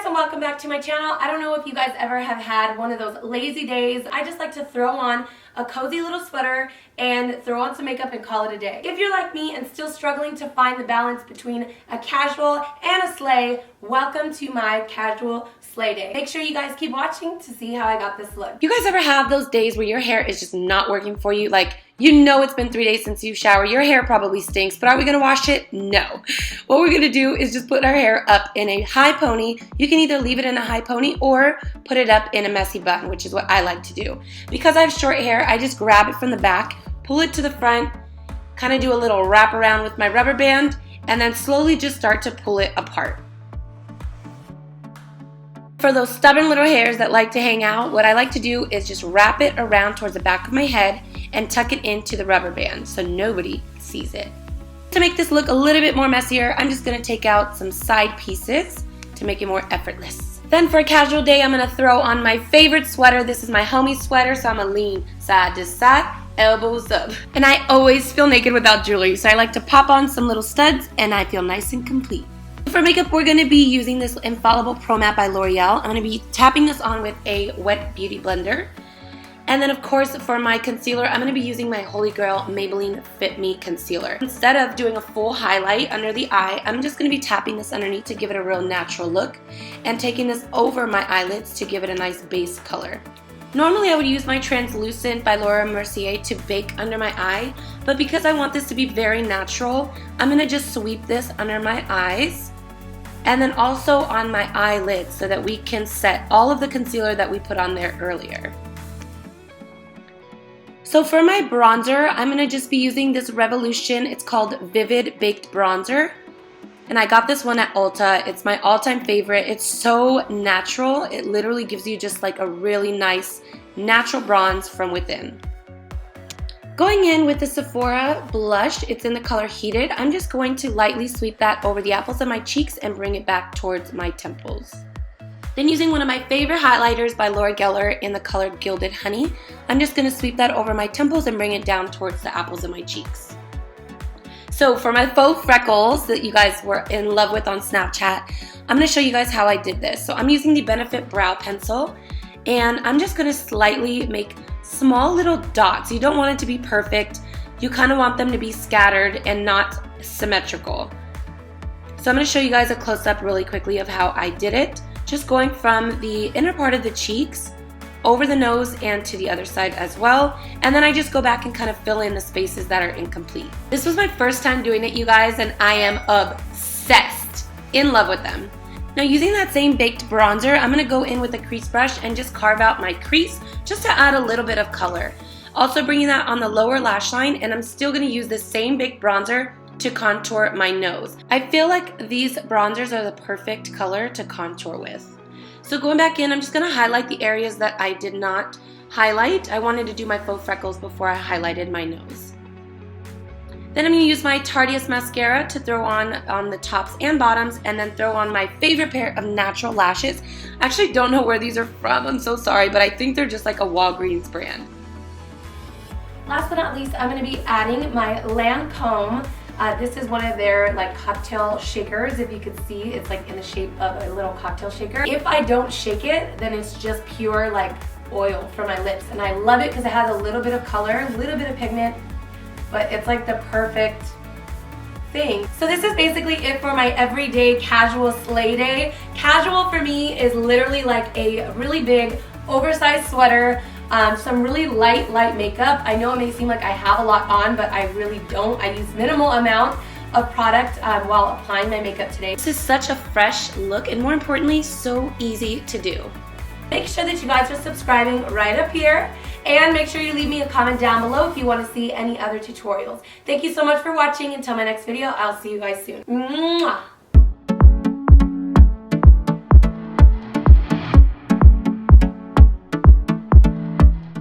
and welcome back to my channel. I don't know if you guys ever have had one of those lazy days. I just like to throw on a cozy little sweater and throw on some makeup and call it a day. If you're like me and still struggling to find the balance between a casual and a slay, welcome to my casual slay day. Make sure you guys keep watching to see how I got this look. You guys ever have those days where your hair is just not working for you? Like, you know it's been 3 days since you showered. Your hair probably stinks, but are we gonna wash it? No. What we're gonna do is just put our hair up in a high pony. You can either leave it in a high pony or put it up in a messy bun, which is what I like to do. Because I have short hair, I just grab it from the back, pull it to the front, kind of do a little wrap around with my rubber band, and then slowly just start to pull it apart. For those stubborn little hairs that like to hang out, what I like to do is just wrap it around towards the back of my head and tuck it into the rubber band so nobody sees it. To make this look a little bit more messier, I'm just going to take out some side pieces to make it more effortless. Then for a casual day, I'm going to throw on my favorite sweater. This is my homie sweater, so I'm going to lean side to side, elbows up. And I always feel naked without jewelry, so I like to pop on some little studs and I feel nice and complete. For makeup, we're going to be using this Infallible Pro Matte by L'Oreal. I'm going to be tapping this on with a wet beauty blender. And then of course for my concealer, I'm going to be using my Holy Grail Maybelline Fit Me Concealer. Instead of doing a full highlight under the eye, I'm just going to be tapping this underneath to give it a real natural look and taking this over my eyelids to give it a nice base color. Normally I would use my Translucent by Laura Mercier to bake under my eye, but because I want this to be very natural, I'm going to just sweep this under my eyes and then also on my eyelids so that we can set all of the concealer that we put on there earlier. So for my bronzer, I'm going to just be using this Revolution. It's called Vivid Baked Bronzer. And I got this one at Ulta. It's my all-time favorite. It's so natural. It literally gives you just like a really nice natural bronze from within. Going in with the Sephora blush, it's in the color Heated. I'm just going to lightly sweep that over the apples of my cheeks and bring it back towards my temples. Then using one of my favorite highlighters by Laura Geller in the color Gilded Honey, I'm just going to sweep that over my temples and bring it down towards the apples of my cheeks. So for my faux freckles that you guys were in love with on Snapchat, I'm going to show you guys how I did this. So I'm using the Benefit Brow Pencil, and I'm just going to slightly make small little dots. You don't want it to be perfect. You kind of want them to be scattered and not symmetrical. So I'm going to show you guys a close-up really quickly of how I did it. Just going from the inner part of the cheeks, over the nose, and to the other side as well. And then I just go back and kind of fill in the spaces that are incomplete. This was my first time doing it, you guys, and I am obsessed, in love with them. Now using that same baked bronzer, I'm going to go in with a crease brush and just carve out my crease just to add a little bit of color. Also bringing that on the lower lash line, and I'm still going to use the same baked bronzer to contour my nose. I feel like these bronzers are the perfect color to contour with. So going back in, I'm just going to highlight the areas that I did not highlight. I wanted to do my faux freckles before I highlighted my nose. Then I'm going to use my Tarteist mascara to throw on the tops and bottoms, and then throw on my favorite pair of natural lashes. I actually don't know where these are from, I'm so sorry, but I think they're just like a Walgreens brand. Last but not least, I'm going to be adding my Lancome. This is one of their like cocktail shakers. If you could see, it's like in the shape of a little cocktail shaker. If I don't shake it, then it's just pure like oil for my lips. And I love it because it has a little bit of color, a little bit of pigment, but it's like the perfect thing. So this is basically it for my everyday casual slay day. Casual for me is literally like a really big oversized sweater, some really light makeup. I know it may seem like I have a lot on, but I really don't. I use minimal amount of product while applying my makeup today. This is such a fresh look, and more importantly, so easy to do. Make sure that you guys are subscribing right up here, and make sure you leave me a comment down below if you want to see any other tutorials. Thank you so much for watching. Until my next video, I'll see you guys soon. Mwah!